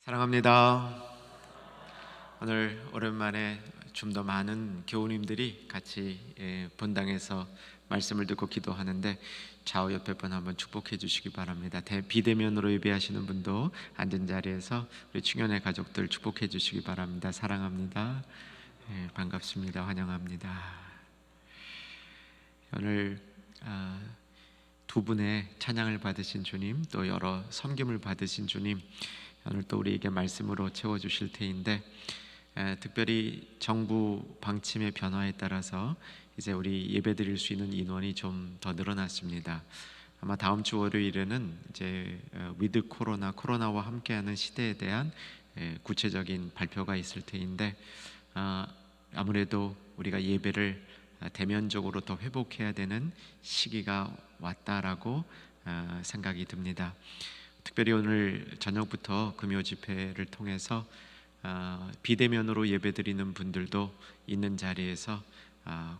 사랑합니다. 오늘 오랜만에 좀 더 많은 교우님들이 같이 본당에서 말씀을 듣고 기도하는데 좌우 옆에 분 한번 축복해 주시기 바랍니다. 비대면으로 예배하시는 분도 앉은 자리에서 우리 충현의 가족들 축복해 주시기 바랍니다. 사랑합니다. 반갑습니다. 환영합니다. 오늘 두 분의 찬양을 받으신 주님, 또 여러 섬김을 받으신 주님, 오늘 또 우리에게 말씀으로 채워주실 테인데, 특별히 정부 방침의 변화에 따라서 이제 우리 예배드릴 수 있는 인원이 좀 더 늘어났습니다. 아마 다음 주 월요일에는 이제 위드 코로나와 함께하는 시대에 대한 구체적인 발표가 있을 테인데, 아무래도 우리가 예배를 대면적으로 더 회복해야 되는 시기가 왔다라고 생각이 듭니다. 특별히 오늘 저녁부터 금요 집회를 통해서 비대면으로 예배드리는 분들도 있는 자리에서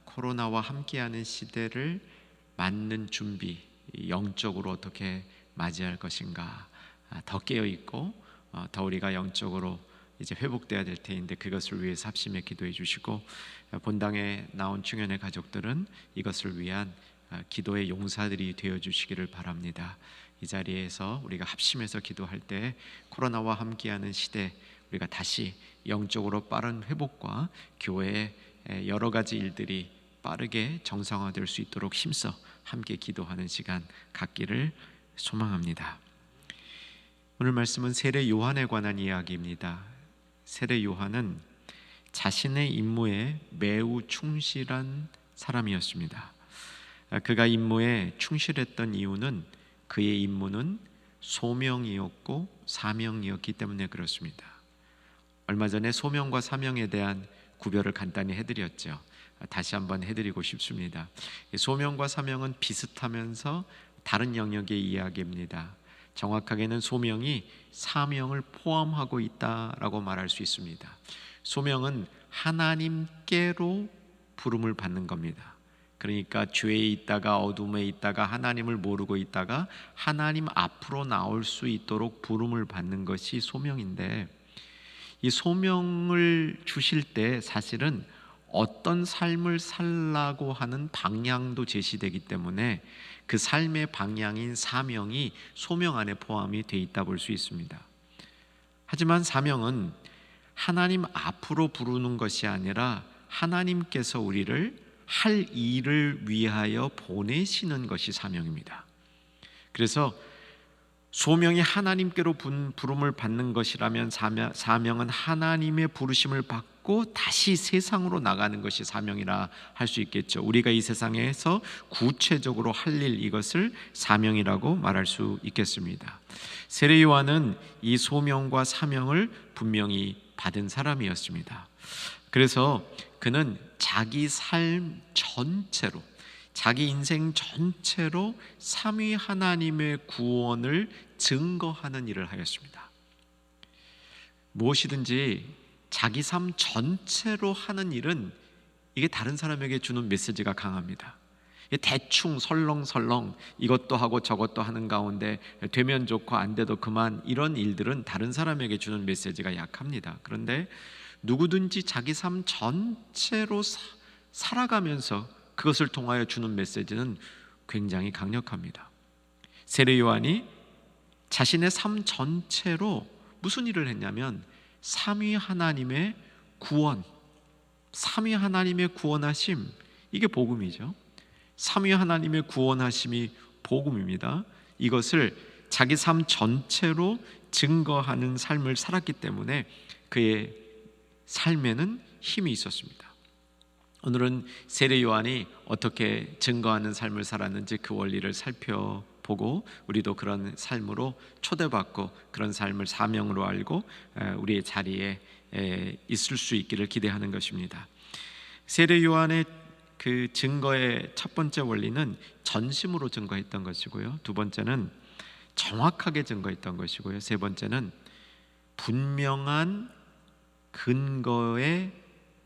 코로나와 함께하는 시대를 맞는 준비, 영적으로 어떻게 맞이할 것인가, 더 깨어있고 더 우리가 영적으로 이제 회복돼야 될 테인데, 그것을 위해서 합심해 기도해 주시고, 본당에 나온 충현의 가족들은 이것을 위한 기도의 용사들이 되어 주시기를 바랍니다. 이 자리에서 우리가 합심해서 기도할 때 코로나와 함께하는 시대, 우리가 다시 영적으로 빠른 회복과 교회의 여러 가지 일들이 빠르게 정상화될 수 있도록 힘써 함께 기도하는 시간 갖기를 소망합니다. 오늘 말씀은 세례 요한에 관한 이야기입니다. 세례 요한은 자신의 임무에 매우 충실한 사람이었습니다. 그가 임무에 충실했던 이유는 그의 임무는 소명이었고 사명이었기 때문에 그렇습니다. 얼마 전에 소명과 사명에 대한 구별을 간단히 해드렸죠. 다시 한번 해드리고 싶습니다. 소명과 사명은 비슷하면서 다른 영역의 이야기입니다. 정확하게는 소명이 사명을 포함하고 있다라고 말할 수 있습니다. 소명은 하나님께로 부름을 받는 겁니다. 그러니까 죄에 있다가 어둠에 있다가 하나님을 모르고 있다가 하나님 앞으로 나올 수 있도록 부름을 받는 것이 소명인데, 이 소명을 주실 때 사실은 어떤 삶을 살라고 하는 방향도 제시되기 때문에 그 삶의 방향인 사명이 소명 안에 포함이 되어 있다 볼 수 있습니다. 하지만 사명은 하나님 앞으로 부르는 것이 아니라 하나님께서 우리를 할 일을 위하여 보내시는 것이 사명입니다. 그래서 소명이 하나님께로 부름을 받는 것이라면 사명은 하나님의 부르심을 받고 다시 세상으로 나가는 것이 사명이라 할 수 있겠죠. 우리가 이 세상에서 구체적으로 할 일, 이것을 사명이라고 말할 수 있겠습니다. 세례 요한은 이 소명과 사명을 분명히 받은 사람이었습니다. 그래서 그는 자기 삶 전체로, 자기 인생 전체로 삼위 하나님의 구원을 증거하는 일을 하였습니다. 무엇이든지 자기 삶 전체로 하는 일은 이게 다른 사람에게 주는 메시지가 강합니다. 대충 설렁설렁 이것도 하고 저것도 하는 가운데 되면 좋고 안 돼도 그만, 이런 일들은 다른 사람에게 주는 메시지가 약합니다. 그런데 누구든지 자기 삶 전체로 살아가면서 그것을 통하여 주는 메시지는 굉장히 강력합니다. 세례 요한이 자신의 삶 전체로 무슨 일을 했냐면 삼위 하나님의 구원, 삼위 하나님의 구원하심, 이게 복음이죠. 삼위 하나님의 구원하심이 복음입니다. 이것을 자기 삶 전체로 증거하는 삶을 살았기 때문에 그의 삶에는 힘이 있었습니다. 오늘은 세례 요한이 어떻게 증거하는 삶을 살았는지 그 원리를 살펴보고, 우리도 그런 삶으로 초대받고 그런 삶을 사명으로 알고 우리의 자리에 있을 수 있기를 기대하는 것입니다. 세례 요한의 그 증거의 첫 번째 원리는 전심으로 증거했던 것이고요, 두 번째는 정확하게 증거했던 것이고요, 세 번째는 분명한 근거의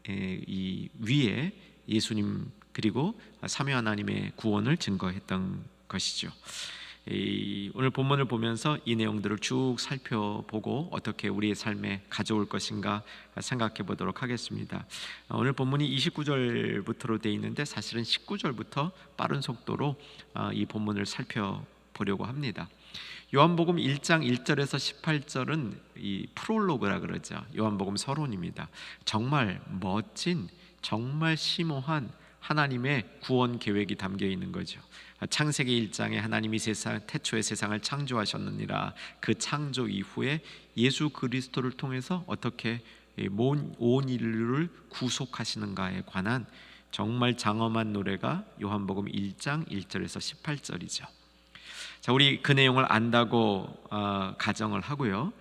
이 위에 예수님 그리고 삼위 하나님의 구원을 증거했던 것이죠. 오늘 본문을 보면서 이 내용들을 쭉 살펴보고 어떻게 우리의 삶에 가져올 것인가 생각해 보도록 하겠습니다. 오늘 본문이 29절부터로 되어 있는데 사실은 19절부터 빠른 속도로 이 본문을 살펴보려고 합니다. 요한복음 1장 1절에서 18절은 이 프롤로그라 그러죠. 요한복음 서론입니다. 정말 멋진, 정말 심오한 하나님의 구원 계획이 담겨 있는 거죠. 창세기 1장에 하나님이 태초에 세상을 창조하셨느니라, 그 창조 이후에 예수 그리스도를 통해서 어떻게 온 인류를 구속하시는가에 관한 정말 장엄한 노래가 요한복음 1장 1절에서 18절이죠. 자, 우리 그 내용을 안다고 가정을 하고요.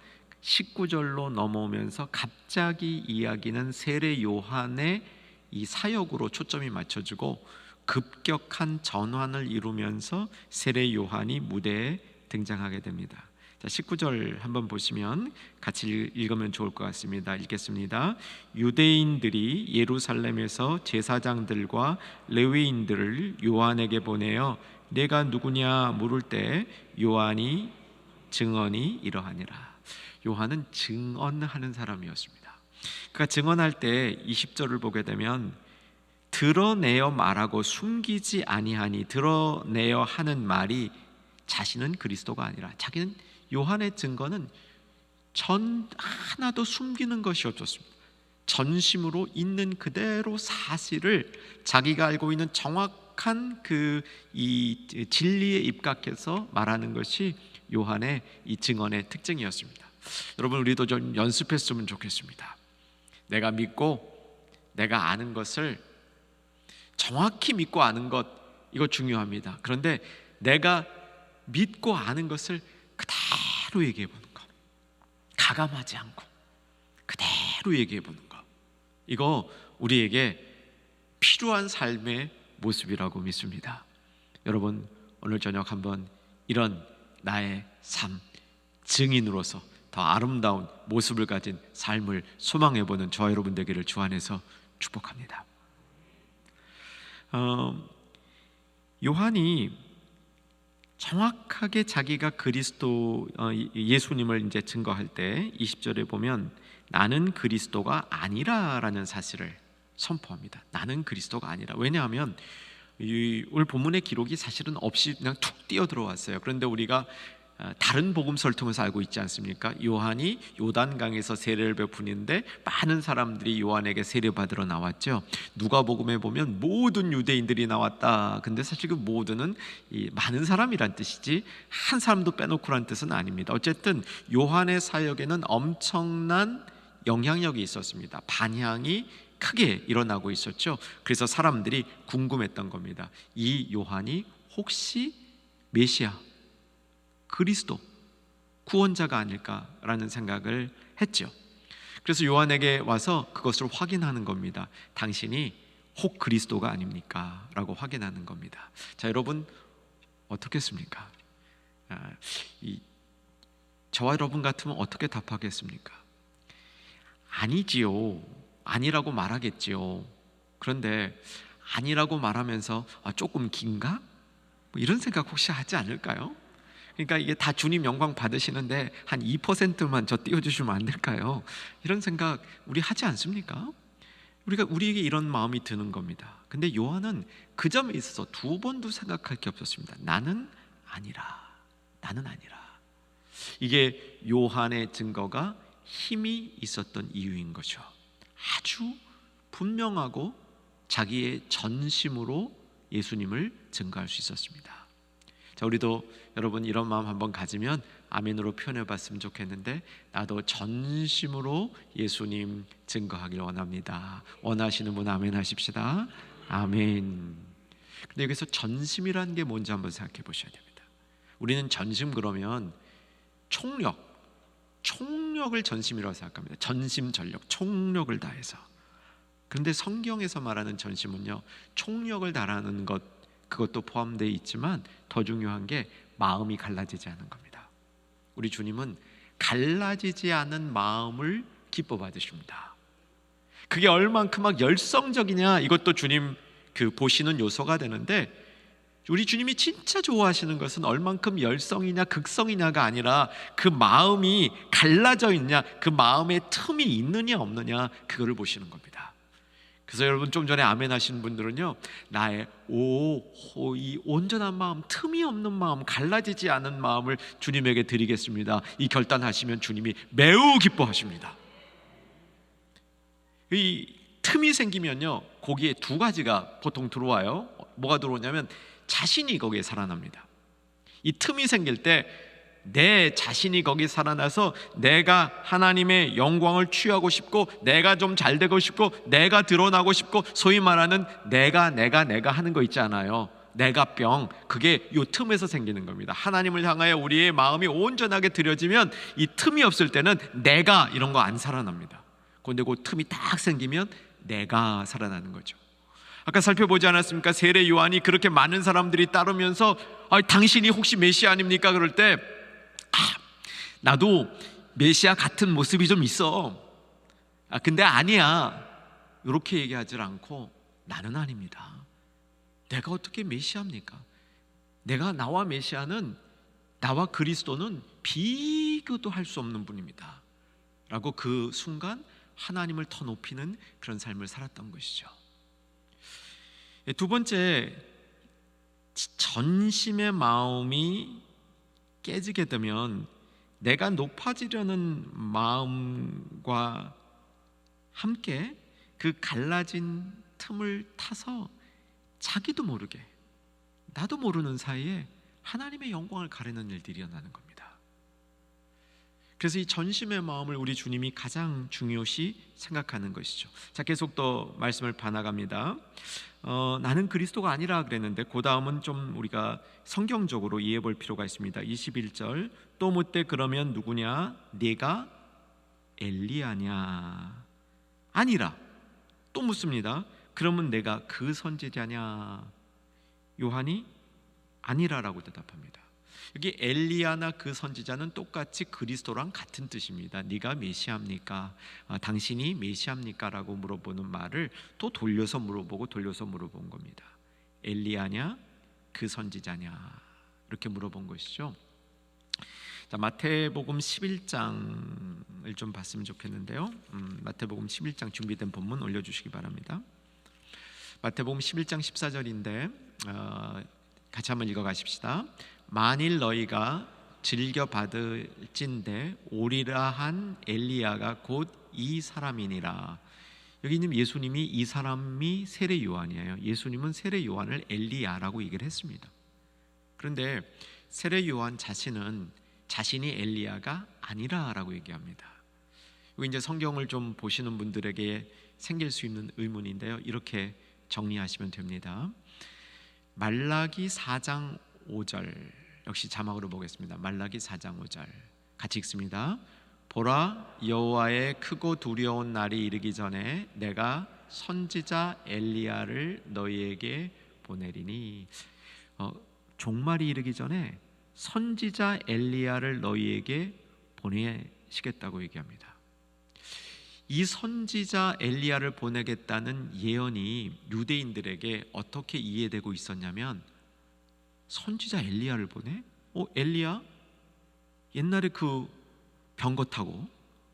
19절로 넘어오면서 갑자기 이야기는 세례 요한의 이 사역으로 초점이 맞춰지고 급격한 전환을 이루면서 세례 요한이 무대에 등장하게 됩니다. 자, 19절 한번 보시면 같이 읽으면 좋을 것 같습니다. 읽겠습니다. 유대인들이 예루살렘에서 제사장들과 레위인들을 요한에게 보내어 내가 누구냐 물을 때 요한이 증언이 이러하니라. 요한은 증언하는 사람이었습니다. 그가 증언할 때 20절을 보게 되면 드러내어 말하고 숨기지 아니하니, 드러내어 하는 말이 자신은 그리스도가 아니라, 자기는 요한의 증거는 전 하나도 숨기는 것이 없었습니다. 전심으로 있는 그대로 사실을 자기가 알고 있는 정확한 이 진리에 입각해서 말하는 것이 요한의 이 증언의 특징이었습니다. 여러분, 우리도 좀 연습했으면 좋겠습니다. 내가 믿고 내가 아는 것을 정확히 믿고 아는 것, 이거 중요합니다. 그런데 내가 믿고 아는 것을 그대로 얘기해 보는 것, 가감하지 않고 그대로 얘기해 보는 것, 이거 우리에게 필요한 삶의 모습이라고 믿습니다. 여러분, 오늘 저녁 한번 이런 나의 삶 증인으로서 더 아름다운 모습을 가진 삶을 소망해보는 저와 여러분 되기를 주 안에서 축복합니다. 요한이 정확하게 자기가 그리스도 예수님을 이제 증거할 때 20절에 보면 나는 그리스도가 아니라라는 사실을 선포합니다. 나는 그리스도가 아니라. 왜냐하면 오늘 본문의 기록이 사실은 없이 그냥 툭 뛰어 들어왔어요. 그런데 우리가 다른 복음서를 통해서 알고 있지 않습니까? 요한이 요단강에서 세례를 베푸는데 많은 사람들이 요한에게 세례받으러 나왔죠. 누가복음에 보면 모든 유대인들이 나왔다. 근데 사실 그 모두는 많은 사람이란 뜻이지 한 사람도 빼놓고란 뜻은 아닙니다. 어쨌든 요한의 사역에는 엄청난 영향력이 있었습니다. 반향이 크게 일어나고 있었죠. 그래서 사람들이 궁금했던 겁니다. 이 요한이 혹시 메시아, 그리스도, 구원자가 아닐까라는 생각을 했죠. 그래서 요한에게 와서 그것을 확인하는 겁니다. 당신이 혹 그리스도가 아닙니까? 라고 확인하는 겁니다. 자, 여러분 어떻겠습니까? 저와 여러분 같으면 어떻게 답하겠습니까? 아니지요. 아니라고 말하겠지요. 그런데 아니라고 말하면서 조금 긴가? 뭐 이런 생각 혹시 하지 않을까요? 그러니까 이게 다 주님 영광 받으시는데 한 2%만 저 띄워주시면 안 될까요? 이런 생각 우리 하지 않습니까? 우리에게 이런 마음이 드는 겁니다. 근데 요한은 그 점에 있어서 두 번도 생각할 게 없었습니다. 나는 아니라, 나는 아니라. 이게 요한의 증거가 힘이 있었던 이유인 거죠. 아주 분명하고 자기의 전심으로 예수님을 증거할 수 있었습니다. 자, 우리도 여러분 이런 마음 한번 가지면 아멘으로 표현해 봤으면 좋겠는데, 나도 전심으로 예수님 증거하길 원합니다. 원하시는 분 아멘 하십시다. 아멘. 근데 여기서 전심이라는 게 뭔지 한번 생각해 보셔야 됩니다. 우리는 전심 그러면 총력을 전심이라고 생각합니다. 전심 전력, 총력을 다해서. 그런데 성경에서 말하는 전심은요, 총력을 다하는 것, 그것도 포함되어 있지만 더 중요한 게 마음이 갈라지지 않은 겁니다. 우리 주님은 갈라지지 않은 마음을 기뻐 받으십니다. 그게 얼만큼 막 열성적이냐, 이것도 주님 보시는 요소가 되는데, 우리 주님이 진짜 좋아하시는 것은 얼만큼 열성이냐 극성이냐가 아니라 그 마음이 갈라져 있냐, 그 마음에 틈이 있느냐 없느냐, 그거를 보시는 겁니다. 그래서 여러분 좀 전에 아멘 하신 분들은요, 나의 이 온전한 마음, 틈이 없는 마음, 갈라지지 않은 마음을 주님에게 드리겠습니다, 이 결단하시면 주님이 매우 기뻐하십니다. 이 틈이 생기면요, 거기에 두 가지가 보통 들어와요. 뭐가 들어오냐면 자신이 거기에 살아납니다. 이 틈이 생길 때 내 자신이 거기 살아나서 내가 하나님의 영광을 취하고 싶고, 내가 좀 잘 되고 싶고, 내가 드러나고 싶고, 소위 말하는 내가 하는 거 있잖아요. 내가병, 그게 이 틈에서 생기는 겁니다. 하나님을 향하여 우리의 마음이 온전하게 들여지면 이 틈이 없을 때는 내가 이런 거 안 살아납니다. 그런데 그 틈이 딱 생기면 내가 살아나는 거죠. 아까 살펴보지 않았습니까? 세례 요한이 그렇게 많은 사람들이 따르면서 당신이 혹시 메시아 아닙니까? 그럴 때 나도 메시아 같은 모습이 좀 있어. 근데 아니야. 이렇게 얘기하지 않고 나는 아닙니다. 내가 어떻게 메시아입니까? 나와 메시아는, 나와 그리스도는 비교도 할 수 없는 분입니다 라고 그 순간 하나님을 더 높이는 그런 삶을 살았던 것이죠. 두 번째, 전심의 마음이 깨지게 되면 내가 높아지려는 마음과 함께 그 갈라진 틈을 타서 자기도 모르게, 나도 모르는 사이에 하나님의 영광을 가리는 일들이 일어나는 겁니다. 그래서 이 전심의 마음을 우리 주님이 가장 중요시 생각하는 것이죠. 자, 계속 더 말씀을 반나갑니다. 나는 그리스도가 아니라 그랬는데 그 다음은 좀 우리가 성경적으로 이해해 볼 필요가 있습니다. 21절, 또 묻되 그러면 누구냐? 네가 엘리야냐? 아니라. 또 묻습니다. 그러면 내가 그 선지자냐? 요한이 아니라라고 대답합니다. 여기 엘리야나 그 선지자는 똑같이 그리스도랑 같은 뜻입니다. 네가 메시아입니까? 당신이 메시아입니까? 라고 물어보는 말을 또 돌려서 물어본 겁니다. 엘리야냐? 그 선지자냐? 이렇게 물어본 것이죠. 자, 마태복음 11장을 좀 봤으면 좋겠는데요. 마태복음 11장 준비된 본문 올려주시기 바랍니다. 마태복음 11장 14절인데 같이 한번 읽어가십시다. 만일 너희가 즐겨 받을진대 오리라 한 엘리야가 곧 이 사람이니라. 여기 있는 예수님이 이 사람이 세례 요한이에요. 예수님은 세례 요한을 엘리야라고 얘기를 했습니다. 그런데 세례 요한 자신이 엘리야가 아니라라고 얘기합니다. 이거 이제 성경을 좀 보시는 분들에게 생길 수 있는 의문인데요, 이렇게 정리하시면 됩니다. 말라기 4장 5절, 역시 자막으로 보겠습니다. 말라기 4장 5절 같이 읽습니다. 보라, 여호와의 크고 두려운 날이 이르기 전에 내가 선지자 엘리야를 너희에게 보내리니. 종말이 이르기 전에 선지자 엘리야를 너희에게 보내시겠다고 얘기합니다. 이 선지자 엘리야를 보내겠다는 예언이 유대인들에게 어떻게 이해되고 있었냐면, 선지자 엘리야를 보내? 엘리야? 옛날에 그 병거 타고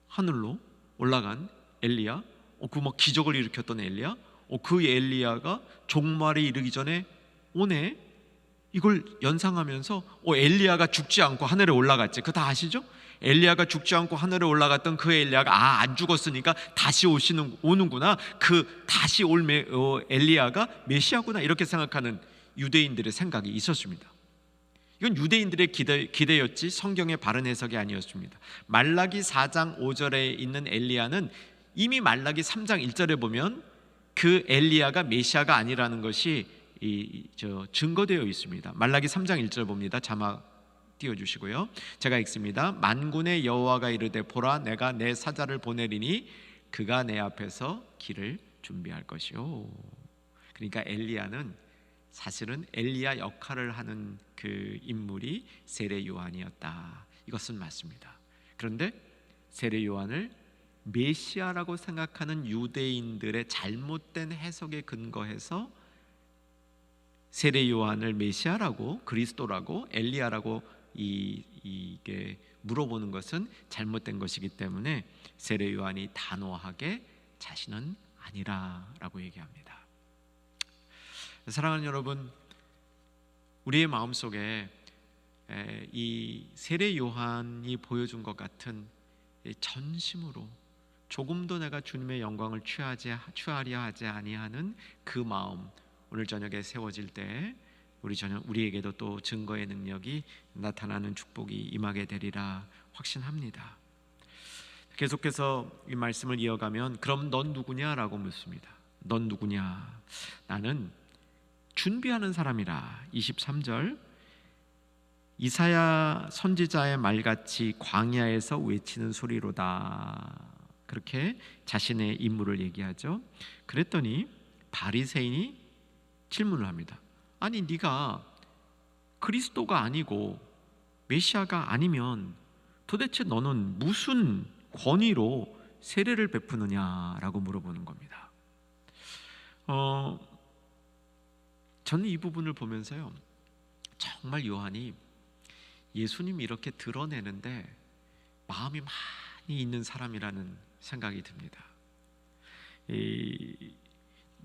하늘로 올라간 엘리야? 그 막 기적을 일으켰던 엘리야? 그 엘리야가 종말에 이르기 전에 오네? 이걸 연상하면서 엘리야가 죽지 않고 하늘에 올라갔지. 그거 다 아시죠? 엘리야가 죽지 않고 하늘에 올라갔던 그 엘리야가 안 죽었으니까 다시 오는구나. 그 다시 올 엘리야가 메시아구나, 이렇게 생각하는 유대인들의 생각이 있었습니다. 이건 유대인들의 기대였지 성경의 바른 해석이 아니었습니다. 말라기 4장 5절에 있는 엘리야는 이미 말라기 3장 1절에 보면 그 엘리야가 메시아가 아니라는 것이 증거되어 있습니다. 말라기 3장 1절 봅니다. 자막 띄워주시고요. 제가 읽습니다. 만군의 여호와가 이르되 보라, 내가 내 사자를 보내리니 그가 내 앞에서 길을 준비할 것이요. 그러니까 엘리야는 사실은 엘리야 역할을 하는 그 인물이 세례 요한이었다. 이것은 맞습니다. 그런데 세례 요한을 메시아라고 생각하는 유대인들의 잘못된 해석에 근거해서 세례 요한을 메시아라고, 그리스도라고, 엘리야라고 이게 물어보는 것은 잘못된 것이기 때문에 세례 요한이 단호하게 자신은 아니라라고 얘기합니다. 사랑하는 여러분, 우리의 마음속에 이 세례 요한이 보여준 것 같은 전심으로 조금도 내가 주님의 영광을 취하려 하지 아니하는 그 마음, 오늘 저녁에 세워질 때 우리에게도 또 증거의 능력이 나타나는 축복이 임하게 되리라 확신합니다. 계속해서 이 말씀을 이어가면 그럼 넌 누구냐라고 묻습니다. 넌 누구냐? 나는 준비하는 사람이라. 23절, 이사야 선지자의 말같이 광야에서 외치는 소리로다. 그렇게 자신의 임무를 얘기하죠. 그랬더니 바리새인이 질문을 합니다. 아니, 네가 그리스도가 아니고 메시아가 아니면 도대체 너는 무슨 권위로 세례를 베푸느냐라고 물어보는 겁니다. 저는 이 부분을 보면서요, 정말 요한이 예수님이 이렇게 드러내는데 마음이 많이 있는 사람이라는 생각이 듭니다.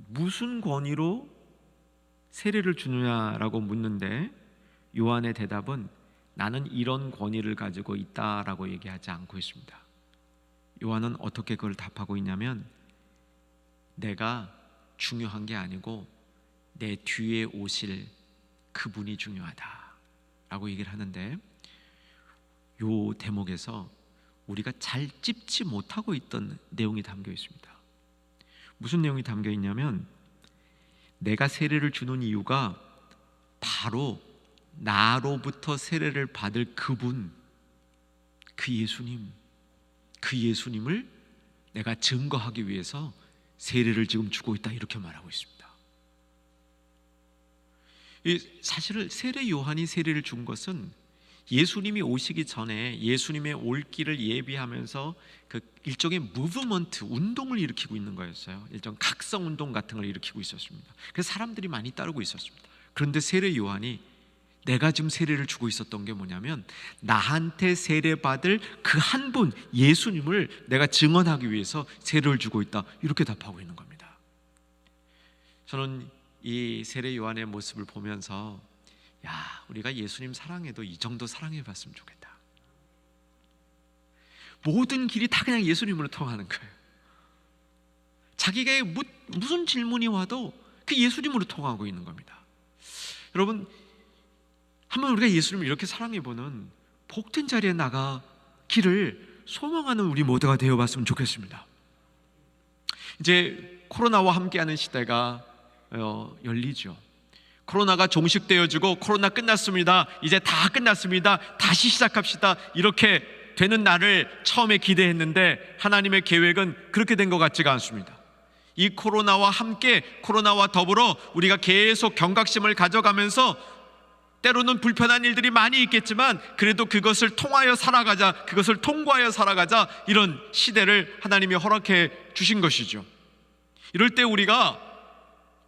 무슨 권위로 세례를 주느냐라고 묻는데 요한의 대답은 나는 이런 권위를 가지고 있다라고 얘기하지 않고 있습니다. 요한은 어떻게 그걸 답하고 있냐면, 내가 중요한 게 아니고 내 뒤에 오실 그분이 중요하다라고 얘기를 하는데, 요 대목에서 우리가 잘 찝지 못하고 있던 내용이 담겨 있습니다. 무슨 내용이 담겨 있냐면, 내가 세례를 주는 이유가 바로 나로부터 세례를 받을 그분, 그 예수님을 내가 증거하기 위해서 세례를 지금 주고 있다, 이렇게 말하고 있습니다. 사실 세례 요한이 세례를 준 것은 예수님이 오시기 전에 예수님의 올 길을 예비하면서 그 일종의 무브먼트, 운동을 일으키고 있는 거였어요. 일종 각성 운동 같은 걸 일으키고 있었습니다. 그래서 사람들이 많이 따르고 있었습니다. 그런데 세례 요한이 내가 지금 세례를 주고 있었던 게 뭐냐면, 나한테 세례받을 그 한 분 예수님을 내가 증언하기 위해서 세례를 주고 있다, 이렇게 답하고 있는 겁니다. 저는 이 세례 요한의 모습을 보면서, 야, 우리가 예수님 사랑해도 이 정도 사랑해 봤으면 좋겠다. 모든 길이 다 그냥 예수님으로 통하는 거예요. 자기가 무슨 질문이 와도 그 예수님으로 통하고 있는 겁니다. 여러분, 한번 우리가 예수님을 이렇게 사랑해 보는 복된 자리에 나가기를 소망하는 우리 모두가 되어봤으면 좋겠습니다. 이제 코로나와 함께하는 시대가 열리죠. 코로나가 종식되어지고 코로나 끝났습니다, 이제 다 끝났습니다, 다시 시작합시다, 이렇게 되는 날을 처음에 기대했는데 하나님의 계획은 그렇게 된 것 같지가 않습니다. 이 코로나와 함께, 코로나와 더불어 우리가 계속 경각심을 가져가면서 때로는 불편한 일들이 많이 있겠지만 그래도 그것을 통하여 살아가자, 그것을 통과하여 살아가자, 이런 시대를 하나님이 허락해 주신 것이죠. 이럴 때 우리가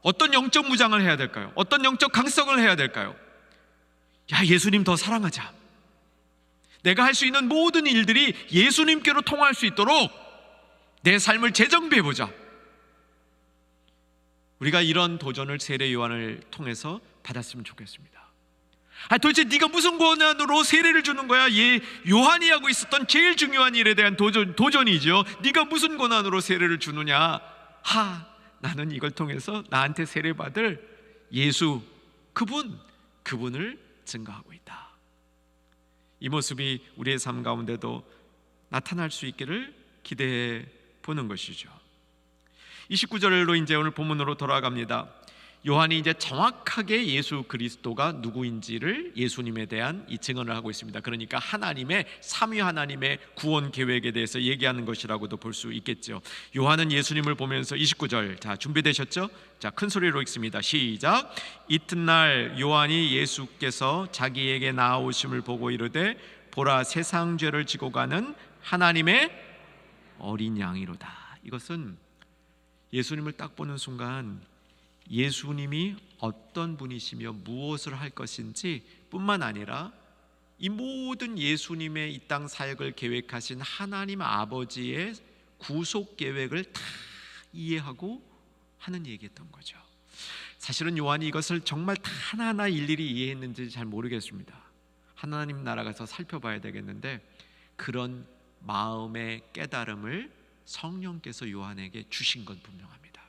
어떤 영적 무장을 해야 될까요? 어떤 영적 강성을 해야 될까요? 야, 예수님 더 사랑하자. 내가 할 수 있는 모든 일들이 예수님께로 통할 수 있도록 내 삶을 재정비해보자. 우리가 이런 도전을 세례 요한을 통해서 받았으면 좋겠습니다. 도대체 네가 무슨 권한으로 세례를 주는 거야? 요한이 하고 있었던 제일 중요한 일에 대한 도전이죠. 네가 무슨 권한으로 세례를 주느냐? 나는 이걸 통해서 나한테 세례받을 예수, 그분을 증거하고 있다. 이 모습이 우리의 삶 가운데도 나타날 수 있기를 기대해 보는 것이죠. 29절로 이제 오늘 본문으로 돌아갑니다. 요한이 이제 정확하게 예수 그리스도가 누구인지를, 예수님에 대한 이 증언을 하고 있습니다. 그러니까 하나님의, 삼위 하나님의 구원 계획에 대해서 얘기하는 것이라고도 볼 수 있겠죠. 요한은 예수님을 보면서 29절, 자, 준비되셨죠? 자, 큰 소리로 읽습니다. 시작. 이튿날 요한이 예수께서 자기에게 나아오심을 보고 이르되, 보라, 세상 죄를 지고 가는 하나님의 어린 양이로다. 이것은 예수님을 딱 보는 순간 예수님이 어떤 분이시며 무엇을 할 것인지 뿐만 아니라 이 모든 예수님의 이 땅 사역을 계획하신 하나님 아버지의 구속 계획을 다 이해하고 하는 얘기였던 거죠. 사실은 요한이 이것을 정말 다 하나하나 일일이 이해했는지 잘 모르겠습니다. 하나님 나라 가서 살펴봐야 되겠는데, 그런 마음의 깨달음을 성령께서 요한에게 주신 건 분명합니다.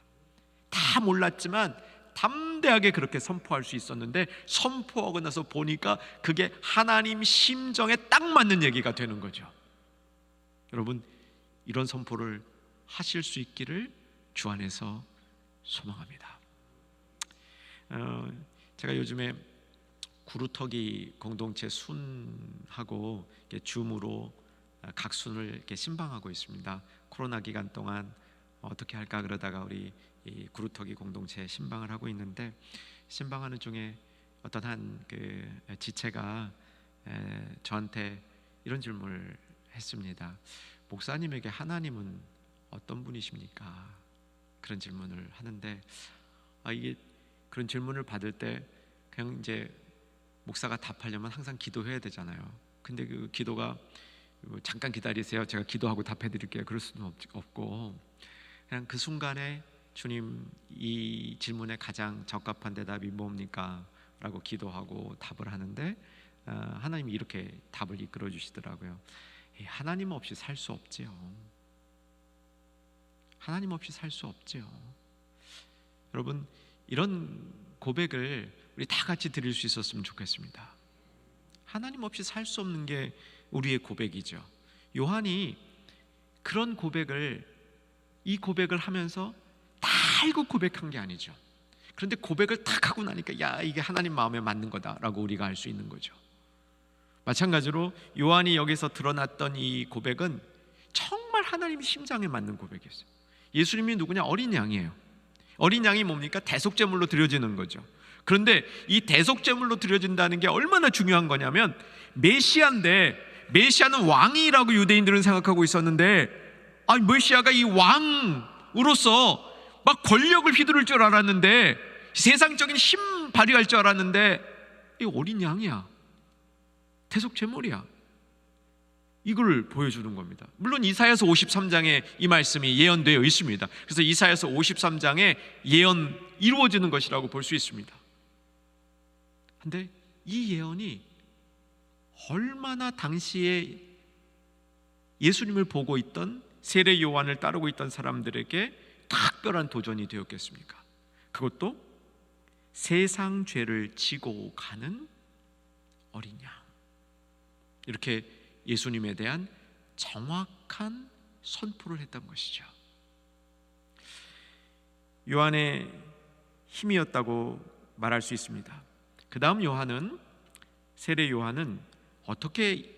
다 몰랐지만 담대하게 그렇게 선포할 수 있었는데, 선포하고 나서 보니까 그게 하나님 심정에 딱 맞는 얘기가 되는 거죠. 여러분, 이런 선포를 하실 수 있기를 주 안에서 소망합니다. 제가 요즘에 구루터기 공동체 순하고 줌으로 각 순을 이렇게 신방하고 있습니다. 코로나 기간 동안 어떻게 할까 그러다가 우리 이 구루터기 공동체 신방을 하고 있는데, 신방하는 중에 어떤 한 그 지체가 저한테 이런 질문을 했습니다. 목사님에게 하나님은 어떤 분이십니까? 그런 질문을 하는데, 이게 그런 질문을 받을 때 그냥 이제 목사가 답하려면 항상 기도해야 되잖아요. 근데 그 기도가 잠깐 기다리세요, 제가 기도하고 답해 드릴게요, 그럴 수는 없고, 그냥 그 순간에 주님, 이 질문에 가장 적합한 대답이 뭡니까? 라고 기도하고 답을 하는데, 하나님이 이렇게 답을 이끌어 주시더라고요. 하나님 없이 살 수 없지요. 하나님 없이 살 수 없지요. 여러분, 이런 고백을 우리 다 같이 드릴 수 있었으면 좋겠습니다. 하나님 없이 살 수 없는 게 우리의 고백이죠. 요한이 그런 고백을, 이 고백을 하면서 다 알고 고백한 게 아니죠. 그런데 고백을 딱 하고 나니까 야, 이게 하나님 마음에 맞는 거다라고 우리가 알 수 있는 거죠. 마찬가지로 요한이 여기서 드러났던 이 고백은 정말 하나님 심장에 맞는 고백이었어요. 예수님이 누구냐? 어린 양이에요. 어린 양이 뭡니까? 대속제물로 드려지는 거죠. 그런데 이 대속제물로 드려진다는 게 얼마나 중요한 거냐면, 메시아인데, 메시아는 왕이라고 유대인들은 생각하고 있었는데, 메시아가 이 왕으로서 막 권력을 휘두를 줄 알았는데, 세상적인 힘 발휘할 줄 알았는데, 이 어린 양이야, 대속제물이야, 이걸 보여주는 겁니다. 물론 이사야서 53장에 이 말씀이 예언되어 있습니다. 그래서 이사야서 53장에 예언 이루어지는 것이라고 볼 수 있습니다. 그런데 이 예언이 얼마나 당시에 예수님을 보고 있던 세례 요한을 따르고 있던 사람들에게 특별한 도전이 되었겠습니까? 그것도 세상 죄를 지고 가는 어린 양, 이렇게 예수님에 대한 정확한 선포를 했던 것이죠. 요한의 힘이었다고 말할 수 있습니다. 그 다음 세례 요한은 어떻게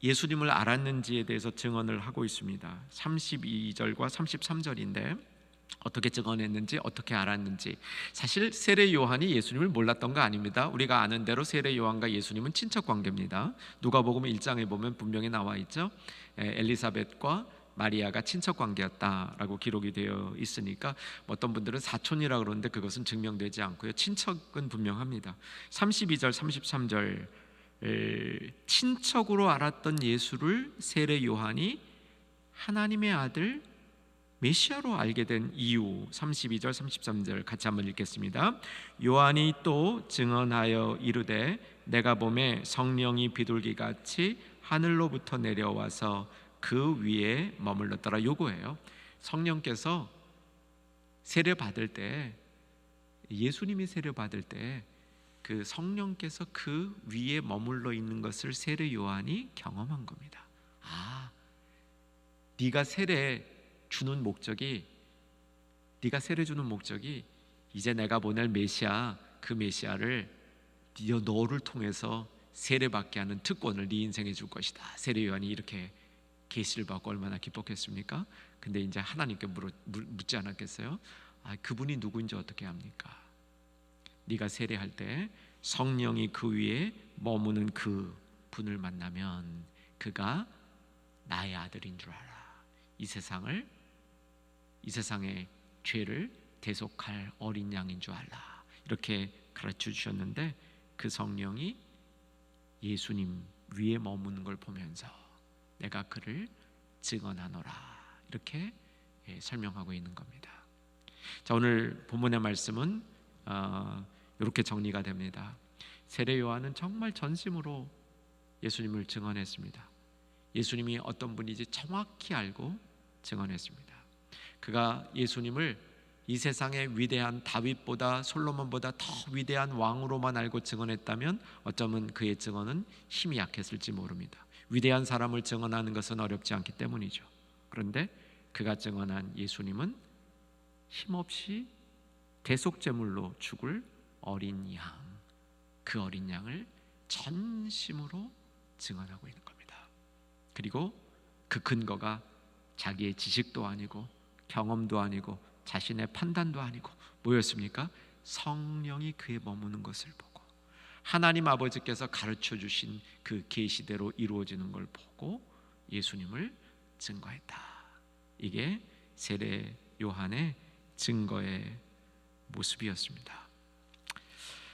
예수님을 알았는지에 대해서 증언을 하고 있습니다. 32절과 33절인데 어떻게 증언했는지, 어떻게 알았는지. 사실 세례 요한이 예수님을 몰랐던 거 아닙니다. 우리가 아는 대로 세례 요한과 예수님은 친척 관계입니다. 누가복음 1장에 보면 분명히 나와 있죠. 엘리사벳과 마리아가 친척 관계였다라고 기록이 되어 있으니까, 어떤 분들은 사촌이라고 그러는데 그것은 증명되지 않고요, 친척은 분명합니다. 32절 33절, 친척으로 알았던 예수를 세례 요한이 하나님의 아들 메시아로 알게 된 이유, 32절 33절 같이 한번 읽겠습니다. 요한이 또 증언하여 이르되 내가 보매 성령이 비둘기같이 하늘로부터 내려와서 그 위에 머물렀더라. 요거예요. 성령께서 세례 받을 때, 예수님이 세례 받을 때 그 성령께서 그 위에 머물러 있는 것을 세례 요한이 경험한 겁니다. 네가 세례 주는 목적이, 네가 세례 주는 목적이 이제 내가 보낼 메시아, 그 메시아를 너를 통해서 세례받게 하는 특권을 네 인생에 줄 것이다. 세례 요한이 이렇게 계시를 받고 얼마나 기뻤겠습니까? 근데 이제 하나님께 묻지 않았겠어요? 그분이 누구인지 어떻게 합니까? 네가 세례할 때 성령이 그 위에 머무는 그 분을 만나면 그가 나의 아들인 줄 알아. 이 세상의 죄를 대속할 어린 양인 줄 알라, 이렇게 가르쳐 주셨는데, 그 성령이 예수님 위에 머무는 걸 보면서 내가 그를 증언하노라, 이렇게 설명하고 있는 겁니다. 자, 오늘 본문의 말씀은 이렇게 정리가 됩니다. 세례 요한은 정말 전심으로 예수님을 증언했습니다. 예수님이 어떤 분인지 정확히 알고 증언했습니다. 그가 예수님을 이 세상의 위대한 다윗보다 솔로몬보다 더 위대한 왕으로만 알고 증언했다면 어쩌면 그의 증언은 힘이 약했을지 모릅니다. 위대한 사람을 증언하는 것은 어렵지 않기 때문이죠. 그런데 그가 증언한 예수님은 힘없이 대속제물로 죽을 어린 양, 그 어린 양을 전심으로 증언하고 있는 겁니다. 그리고 그 근거가 자기의 지식도 아니고 경험도 아니고 자신의 판단도 아니고 뭐였습니까? 성령이 그에 머무는 것을 보고 하나님 아버지께서 가르쳐 주신 그 계시대로 이루어지는 걸 보고 예수님을 증거했다. 이게 세례 요한의 증거의 모습이었습니다.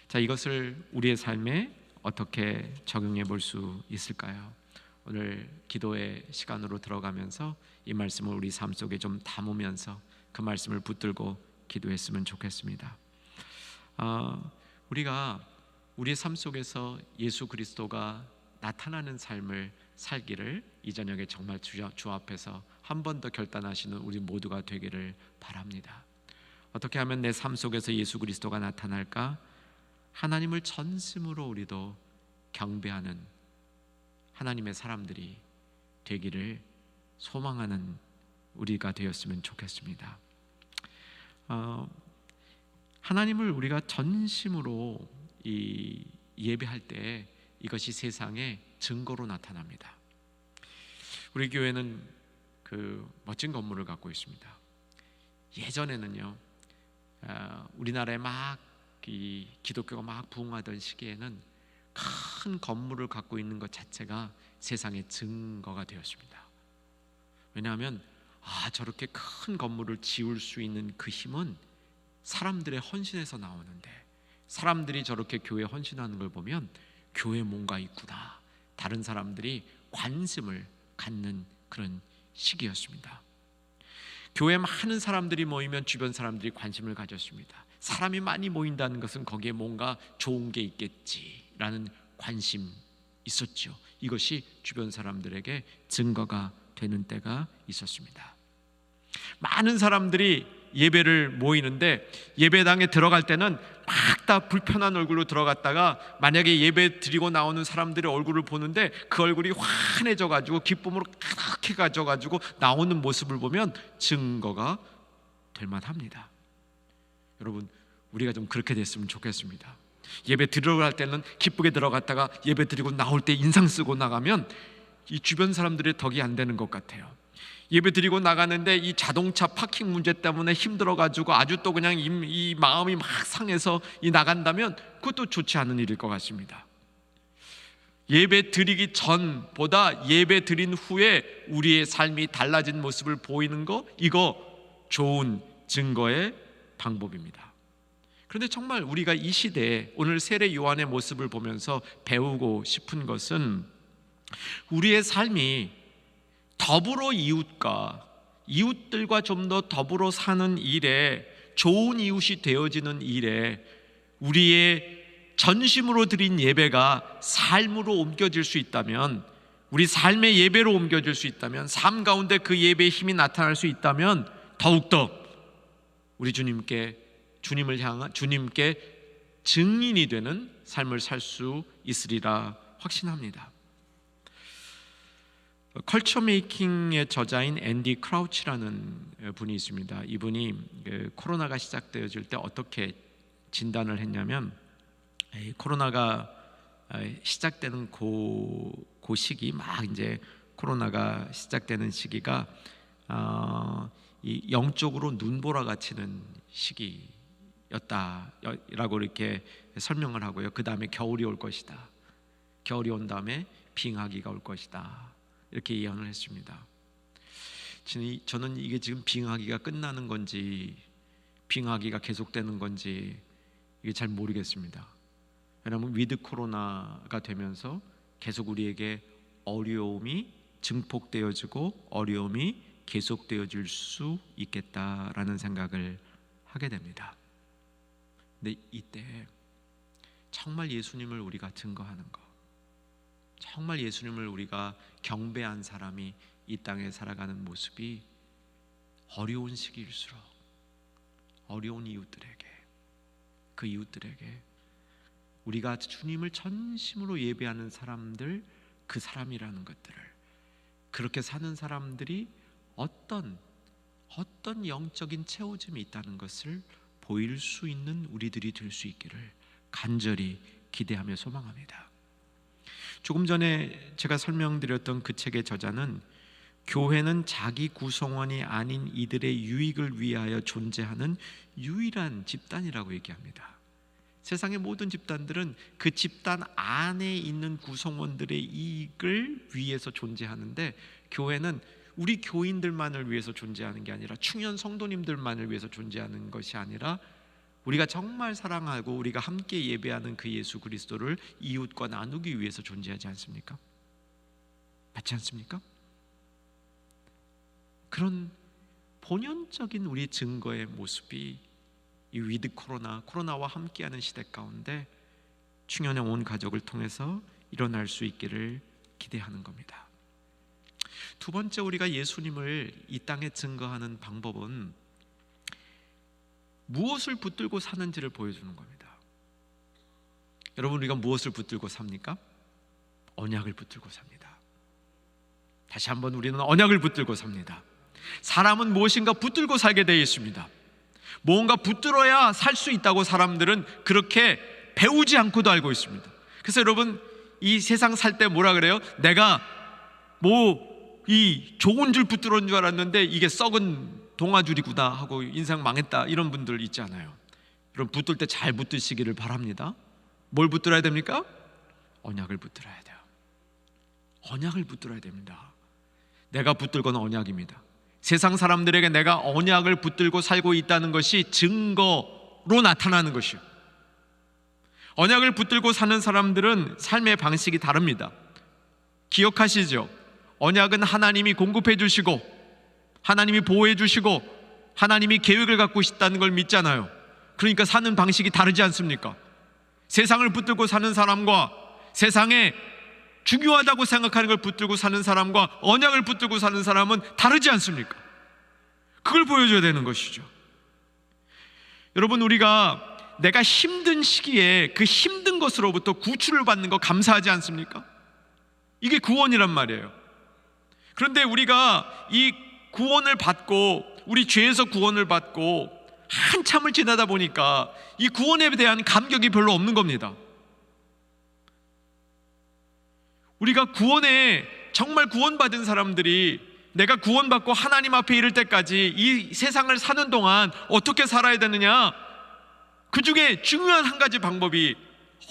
자, 이것을 우리의 삶에 어떻게 적용해 볼 수 있을까요? 오늘 기도의 시간으로 들어가면서 이 말씀을 우리 삶 속에 좀 담으면서 그 말씀을 붙들고 기도했으면 좋겠습니다. 우리가 우리의 삶 속에서 예수 그리스도가 나타나는 삶을 살기를 이 저녁에 정말 주 앞에서 한 번 더 결단하시는 우리 모두가 되기를 바랍니다. 어떻게 하면 내 삶 속에서 예수 그리스도가 나타날까? 하나님을 전심으로 우리도 경배하는 하나님의 사람들이 되기를 소망하는 우리가 되었으면 좋겠습니다. 하나님을 우리가 전심으로 예배할 때 이것이 세상에 증거로 나타납니다. 우리 교회는 그 멋진 건물을 갖고 있습니다. 예전에는요, 우리나라에 막 기독교가 막 부흥하던 시기에는 큰 건물을 갖고 있는 것 자체가 세상의 증거가 되었습니다. 왜냐하면 저렇게 큰 건물을 지을 수 있는 그 힘은 사람들의 헌신에서 나오는데, 사람들이 저렇게 교회에 헌신하는 걸 보면 교회에 뭔가 있구나, 다른 사람들이 관심을 갖는 그런 시기였습니다. 교회에 많은 사람들이 모이면 주변 사람들이 관심을 가졌습니다. 사람이 많이 모인다는 것은 거기에 뭔가 좋은 게 있겠지라는 관심이 있었죠. 이것이 주변 사람들에게 증거가 되는 때가 있었습니다. 많은 사람들이 예배를 모이는데 예배당에 들어갈 때는 막 다 불편한 얼굴로 들어갔다가 만약에 예배 드리고 나오는 사람들의 얼굴을 보는데 그 얼굴이 환해져 가지고 기쁨으로 가득해 가져 가지고 나오는 모습을 보면 증거가 될 만합니다. 여러분, 우리가 좀 그렇게 됐으면 좋겠습니다. 예배 들어갈 때는 기쁘게 들어갔다가 예배 드리고 나올 때 인상 쓰고 나가면 이 주변 사람들의 덕이 안 되는 것 같아요. 예배 드리고 나가는데 이 자동차 파킹 문제 때문에 힘들어가지고 아주 또 그냥 이 마음이 막 상해서 나간다면 그것도 좋지 않은 일일 것 같습니다. 예배 드리기 전보다 예배 드린 후에 우리의 삶이 달라진 모습을 보이는 거, 이거 좋은 증거의 방법입니다. 그런데 정말 우리가 이 시대에 오늘 세례 요한의 모습을 보면서 배우고 싶은 것은 우리의 삶이 더불어 이웃들과 좀 더 더불어 사는 일에, 좋은 이웃이 되어지는 일에 우리의 전심으로 드린 예배가 삶으로 옮겨질 수 있다면, 우리 삶의 예배로 옮겨질 수 있다면, 삶 가운데 그 예배의 힘이 나타날 수 있다면 더욱더 우리 주님께 증인이 되는 삶을 살 수 있으리라 확신합니다. 컬처 메이킹의 저자인 앤디 크라우치라는 분이 있습니다. 이분이 코로나가 시작되어질 때 어떻게 진단을 했냐면, 코로나가 시작되는 그 시기, 막 이제 코로나가 시작되는 시기가 이 영적으로 눈보라가 치는 시기였다라고 이렇게 설명을 하고요. 그 다음에 겨울이 올 것이다. 겨울이 온 다음에 빙하기가 올 것이다. 이렇게 예언을 했습니다. 저는 이게 지금 빙하기가 끝나는 건지 빙하기가 계속되는 건지 이게 잘 모르겠습니다. 왜냐하면 위드 코로나가 되면서 계속 우리에게 어려움이 증폭되어지고 어려움이 계속되어질 수 있겠다라는 생각을 하게 됩니다. 근데 이때 정말 예수님을 우리가 증거하는 것, 정말 예수님을 우리가 경배한 사람이 이 땅에 살아가는 모습이 어려운 시기일수록 어려운 이웃들에게, 그 이웃들에게 우리가 주님을 전심으로 예배하는 사람들, 그 사람이라는 것들을, 그렇게 사는 사람들이 어떤 영적인 채워짐이 있다는 것을 보일 수 있는 우리들이 될 수 있기를 간절히 기대하며 소망합니다. 조금 전에 제가 설명드렸던 그 책의 저자는 교회는 자기 구성원이 아닌 이들의 유익을 위하여 존재하는 유일한 집단이라고 얘기합니다. 세상의 모든 집단들은 그 집단 안에 있는 구성원들의 이익을 위해서 존재하는데, 교회는 우리 교인들만을 위해서 존재하는 게 아니라, 충현 성도님들만을 위해서 존재하는 것이 아니라, 우리가 정말 사랑하고 우리가 함께 예배하는 그 예수 그리스도를 이웃과 나누기 위해서 존재하지 않습니까? 맞지 않습니까? 그런 본연적인 우리 증거의 모습이 이 위드 코로나와 함께하는 시대 가운데 충현의 온 가족을 통해서 일어날 수 있기를 기대하는 겁니다. 두 번째, 우리가 예수님을 이 땅에 증거하는 방법은 무엇을 붙들고 사는지를 보여주는 겁니다. 여러분, 우리가 무엇을 붙들고 삽니까? 언약을 붙들고 삽니다. 다시 한번, 우리는 언약을 붙들고 삽니다. 사람은 무엇인가 붙들고 살게 되어 있습니다. 뭔가 붙들어야 살 수 있다고 사람들은 그렇게 배우지 않고도 알고 있습니다. 그래서 여러분, 이 세상 살 때 뭐라 그래요? 내가 이 좋은 줄 붙들었는 줄 알았는데 이게 썩은 동아줄이구나 하고 인생 망했다, 이런 분들 있잖아요. 여러분, 붙들 때 잘 붙드시기를 바랍니다. 뭘 붙들어야 됩니까? 언약을 붙들어야 돼요. 언약을 붙들어야 됩니다. 내가 붙들 건 언약입니다. 세상 사람들에게 내가 언약을 붙들고 살고 있다는 것이 증거로 나타나는 것이요, 언약을 붙들고 사는 사람들은 삶의 방식이 다릅니다. 기억하시죠? 언약은 하나님이 공급해 주시고, 하나님이 보호해 주시고, 하나님이 계획을 갖고 있다는 걸 믿잖아요. 그러니까 사는 방식이 다르지 않습니까? 세상을 붙들고 사는 사람과, 세상에 중요하다고 생각하는 걸 붙들고 사는 사람과, 언약을 붙들고 사는 사람은 다르지 않습니까? 그걸 보여줘야 되는 것이죠. 여러분, 우리가 내가 힘든 시기에 그 힘든 것으로부터 구출을 받는 거 감사하지 않습니까? 이게 구원이란 말이에요. 그런데 우리가 이 구원을 받고, 우리 죄에서 구원을 받고 한참을 지나다 보니까 이 구원에 대한 감격이 별로 없는 겁니다. 우리가 구원에 정말 구원받은 사람들이 내가 구원받고 하나님 앞에 이를 때까지 이 세상을 사는 동안 어떻게 살아야 되느냐, 그 중에 중요한 한 가지 방법이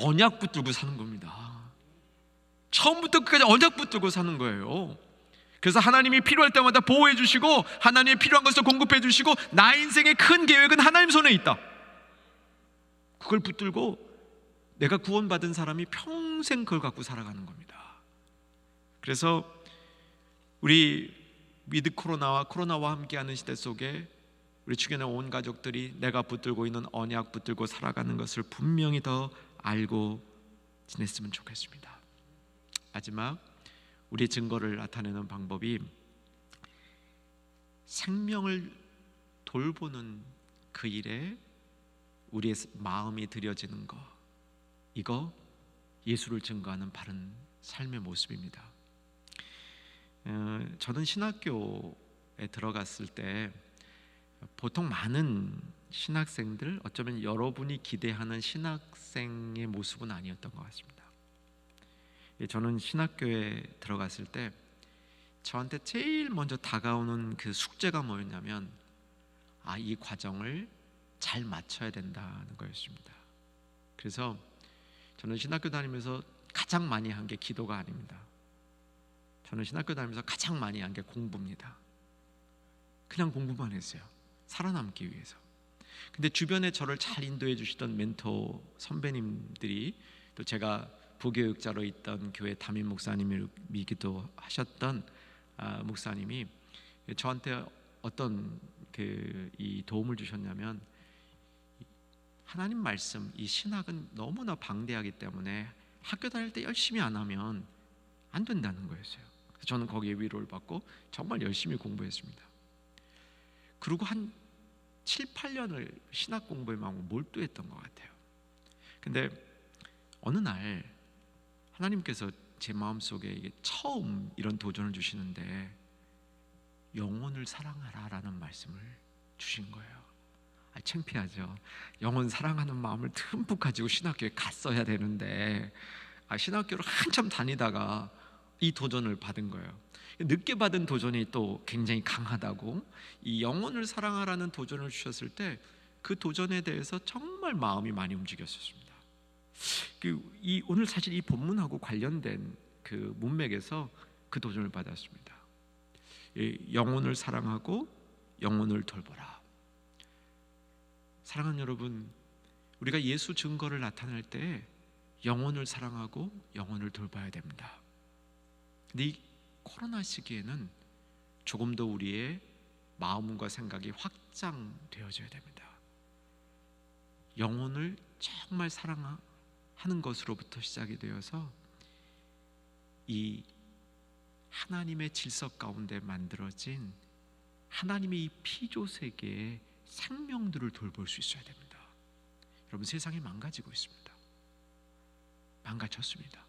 언약 붙들고 사는 겁니다. 처음부터 끝까지 언약 붙들고 사는 거예요. 그래서 하나님이 필요할 때마다 보호해 주시고, 하나님이 필요한 것을 공급해 주시고, 나 인생의 큰 계획은 하나님 손에 있다. 그걸 붙들고 내가 구원받은 사람이 평생 그걸 갖고 살아가는 겁니다. 그래서 우리 위드 코로나와 함께하는 시대 속에 우리 주변의 온 가족들이 내가 붙들고 있는 언약 붙들고 살아가는 것을 분명히 더 알고 지냈으면 좋겠습니다. 마지막, 우리의 증거를 나타내는 방법이 생명을 돌보는 그 일에 우리의 마음이 들여지는 것, 이거 예수를 증거하는 바른 삶의 모습입니다. 저는 신학교에 들어갔을 때 보통 많은 신학생들, 어쩌면 여러분이 기대하는 신학생의 모습은 아니었던 것 같습니다. 저는 신학교에 들어갔을 때 저한테 제일 먼저 다가오는 그 숙제가 뭐였냐면, 이 과정을 잘 마쳐야 된다는 거였습니다. 그래서 저는 신학교 다니면서 가장 많이 한 게 기도가 아닙니다. 저는 신학교 다니면서 가장 많이 한 게 공부입니다. 그냥 공부만 했어요. 살아남기 위해서. 근데 주변에 저를 잘 인도해 주시던 멘토 선배님들이, 또 제가 부교육자로 있던 교회 담임 목사님이기도 하셨던 목사님이 저한테 어떤 이 도움을 주셨냐면, 하나님 말씀, 이 신학은 너무나 방대하기 때문에 학교 다닐 때 열심히 안 하면 안 된다는 거였어요. 그래서 저는 거기에 위로를 받고 정말 열심히 공부했습니다. 그리고 한 7, 8년을 신학 공부에 막 몰두했던 것 같아요. 근데 어느 날 하나님께서 제 마음속에 이게 처음 이런 도전을 주시는데, 영혼을 사랑하라 라는 말씀을 주신 거예요. 창피하죠. 영혼 사랑하는 마음을 듬뿍 가지고 신학교에 갔어야 되는데, 신학교를 한참 다니다가 이 도전을 받은 거예요. 늦게 받은 도전이 또 굉장히 강하다고, 이 영혼을 사랑하라는 도전을 주셨을 때 그 도전에 대해서 정말 마음이 많이 움직였었습니다. 오늘 사실 이 본문하고 관련된 그 문맥에서 그 도전을 받았습니다. 영혼을 사랑하고 영혼을 돌보라. 사랑하는 여러분, 우리가 예수 증거를 나타낼 때 영혼을 사랑하고 영혼을 돌봐야 됩니다. 근데 이 코로나 시기에는 조금 더 우리의 마음과 생각이 확장되어져야 됩니다. 영혼을 정말 사랑하는 것으로부터 시작이 되어서 이 하나님의 질서 가운데 만들어진 하나님의 이 피조 세계의 생명들을 돌볼 수 있어야 됩니다. 여러분, 세상이 망가지고 있습니다. 망가졌습니다.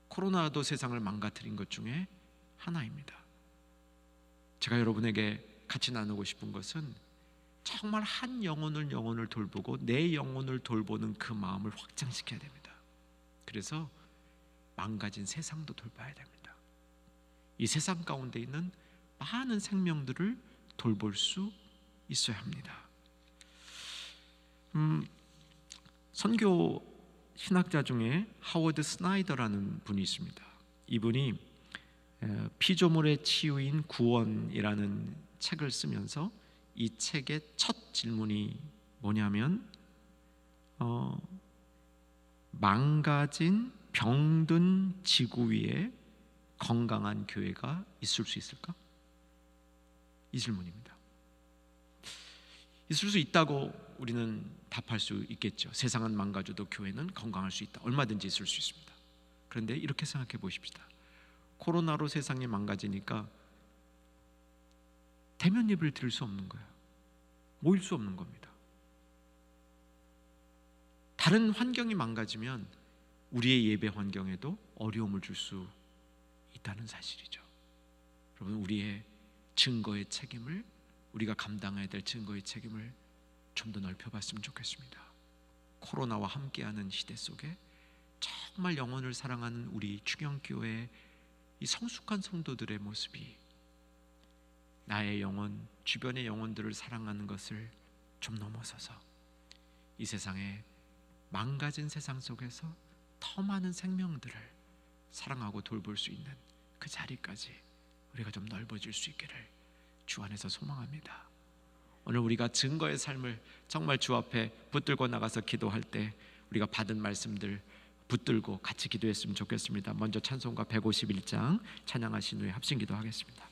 코로나도 세상을 망가뜨린 것 중에 하나입니다. 제가 여러분에게 같이 나누고 싶은 것은, 정말 한 영혼을 돌보고 내 영혼을 돌보는 그 마음을 확장시켜야 됩니다. 그래서 망가진 세상도 돌봐야 됩니다. 이 세상 가운데 있는 많은 생명들을 돌볼 수 있어야 합니다. 선교 신학자 중에 하워드 스나이더라는 분이 있습니다. 이분이 피조물의 치유인 구원이라는 책을 쓰면서 이 책의 첫 질문이 뭐냐면, 망가진 병든 지구 위에 건강한 교회가 있을 수 있을까? 이 질문입니다. 있을 수 있다고 우리는 답할 수 있겠죠. 세상은 망가져도 교회는 건강할 수 있다. 얼마든지 있을 수 있습니다. 그런데 이렇게 생각해 보십시다. 코로나로 세상이 망가지니까 대면 예배를 드릴 수 없는 거예요. 모일 수 없는 겁니다. 다른 환경이 망가지면 우리의 예배 환경에도 어려움을 줄 수 있다는 사실이죠. 여러분, 우리의 증거의 책임을, 우리가 감당해야 될 증거의 책임을 좀 더 넓혀봤으면 좋겠습니다. 코로나와 함께하는 시대 속에 정말 영혼을 사랑하는 우리 충영교회의 이 성숙한 성도들의 모습이 나의 영혼, 주변의 영혼들을 사랑하는 것을 좀 넘어서서 이 세상에 망가진 세상 속에서 더 많은 생명들을 사랑하고 돌볼 수 있는 그 자리까지 우리가 좀 넓어질 수 있기를 주 안에서 소망합니다. 오늘 우리가 증거의 삶을 정말 주 앞에 붙들고 나가서 기도할 때 우리가 받은 말씀들 붙들고 같이 기도했으면 좋겠습니다. 먼저 찬송가 151장 찬양하신 후에 합심 기도하겠습니다.